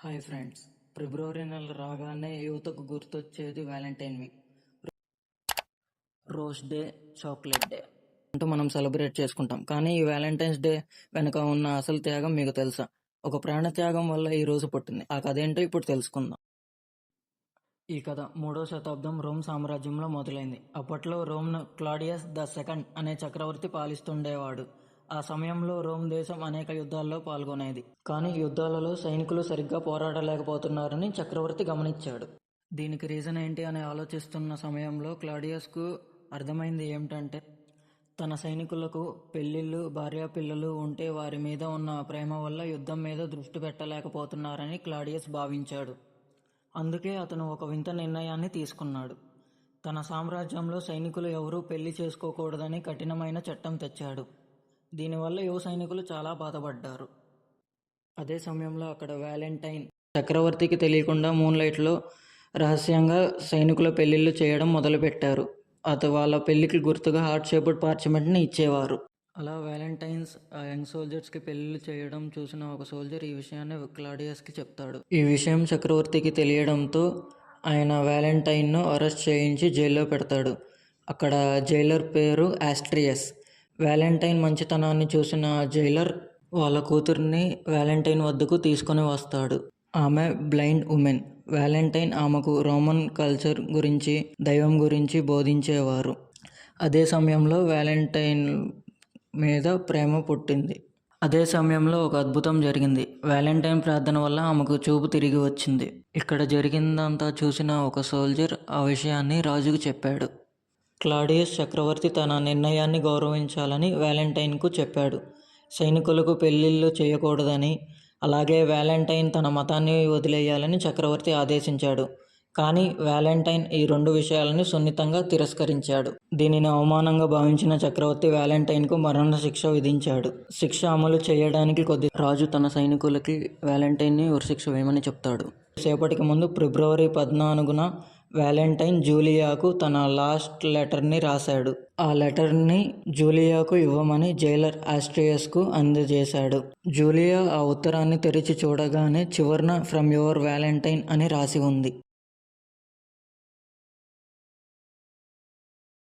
Hi friends, ఫిబ్రవరి నెల రాగానే యువతకు గుర్తొచ్చేది Valentine week. Rose day, chocolate day అంటూ మనం సెలబ్రేట్ చేసుకుంటాం. కానీ ఈ వ్యాలంటైన్స్ డే వెనుక ఉన్న అసలు త్యాగం మీకు తెలుసా? ఒక ప్రాణ త్యాగం వల్ల ఈ రోజు పుట్టింది. ఆ కథ ఏంటో ఇప్పుడు తెలుసుకుందాం. ఈ కథ 3వ శతాబ్దం రోమ్ సామ్రాజ్యంలో మొదలైంది. అప్పట్లో రోమ్ను క్లాడియస్ ద సెకండ్ అనే చక్రవర్తి పాలిస్తుండేవాడు. ఆ సమయంలో రోమ్ దేశం అనేక యుద్ధాల్లో పాల్గొనేది. కానీ యుద్ధాలలో సైనికులు సరిగ్గా పోరాడలేకపోతున్నారని చక్రవర్తి గమనించాడు. దీనికి రీజన్ ఏంటి అని ఆలోచిస్తున్న సమయంలో క్లాడియస్కు అర్థమైంది ఏమిటంటే, తన సైనికులకు పెళ్ళిళ్ళు, భార్యాపిల్లలు ఉంటే వారి మీద ఉన్న ప్రేమ వల్ల యుద్ధం మీద దృష్టి పెట్టలేకపోతున్నారని క్లాడియస్ భావించాడు. అందుకే అతను ఒక వింత నిర్ణయాన్ని తీసుకున్నాడు. తన సామ్రాజ్యంలో సైనికులు ఎవరూ పెళ్లి చేసుకోకూడదని కఠినమైన చట్టం తెచ్చాడు. దీనివల్ల యువ సైనికులు చాలా బాధపడ్డారు. అదే సమయంలో అక్కడ వ్యాలంటైన్ చక్రవర్తికి తెలియకుండా మూన్లైట్లో రహస్యంగా సైనికుల పెళ్లిళ్ళు చేయడం మొదలుపెట్టారు. వాళ్ళ పెళ్లికి గుర్తుగా హార్ట్ షేప్డ్ పార్చమెంట్ని ఇచ్చేవారు. అలా వ్యాలంటైన్స్ ఆ యంగ్ సోల్జర్స్కి పెళ్లిళ్ళు చేయడం చూసిన ఒక సోల్జర్ ఈ విషయాన్ని క్లాడియస్కి చెప్తాడు. ఈ విషయం చక్రవర్తికి తెలియడంతో ఆయన వ్యాలంటైన్ను అరెస్ట్ చేయించి జైల్లో పెడతాడు. అక్కడ జైలర్ పేరు ఆస్ట్రియస్. వ్యాలంటైన్ మంచితనాన్ని చూసిన జైలర్ వాళ్ళ కూతుర్ని వ్యాలంటైన్ వద్దకు తీసుకొని వస్తాడు. ఆమె బ్లైండ్ ఉమెన్. వ్యాలంటైన్ ఆమెకు రోమన్ కల్చర్ గురించి, దైవం గురించి బోధించేవారు. అదే సమయంలో వ్యాలంటైన్ మీద ప్రేమ పుట్టింది. అదే సమయంలో ఒక అద్భుతం జరిగింది. వ్యాలంటైన్ ప్రార్థన వల్ల ఆమెకు చూపు తిరిగి వచ్చింది. ఇక్కడ జరిగిందంతా చూసిన ఒక సోల్జర్ ఆ విషయాన్ని రాజుకు చెప్పాడు. క్లాడియస్ చక్రవర్తి తన నిర్ణయాన్ని గౌరవించాలని వ్యాలంటైన్కు చెప్పాడు. సైనికులకు పెళ్లిళ్ళు చేయకూడదని, అలాగే వ్యాలంటైన్ తన మతాన్ని వదిలేయాలని చక్రవర్తి ఆదేశించాడు. కానీ వ్యాలంటైన్ ఈ 2 విషయాలను సున్నితంగా తిరస్కరించాడు. దీనిని అవమానంగా భావించిన చక్రవర్తి వ్యాలంటైన్కు మరణ శిక్ష విధించాడు. శిక్ష అమలు చేయడానికి రాజు తన సైనికులకి వ్యాలంటైన్ని ఉరిశిక్ష వేయమని చెప్తాడు. సేపటికి ముందు ఫిబ్రవరి 14న వ్యాలంటైన్ జూలియాకు తన లాస్ట్ లెటర్ని రాశాడు. ఆ లెటర్ని జూలియాకు ఇవ్వమని జైలర్ ఆస్ట్రియస్కు అందజేశాడు. జూలియా ఆ ఉత్తరాన్ని తెరిచి చూడగానే చివర్న ఫ్రమ్ యువర్ వ్యాలంటైన్ అని రాసి ఉంది.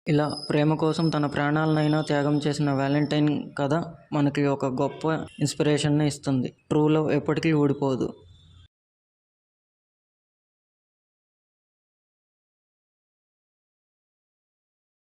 ఇలా ప్రేమ కోసం తన ప్రాణాలనైనా త్యాగం చేసిన వ్యాలంటైన్ కథ మనకి ఒక గొప్ప ఇన్స్పిరేషన్ని ఇస్తుంది. ట్రూ లవ్ ఎప్పటికీ ఊడిపోదు.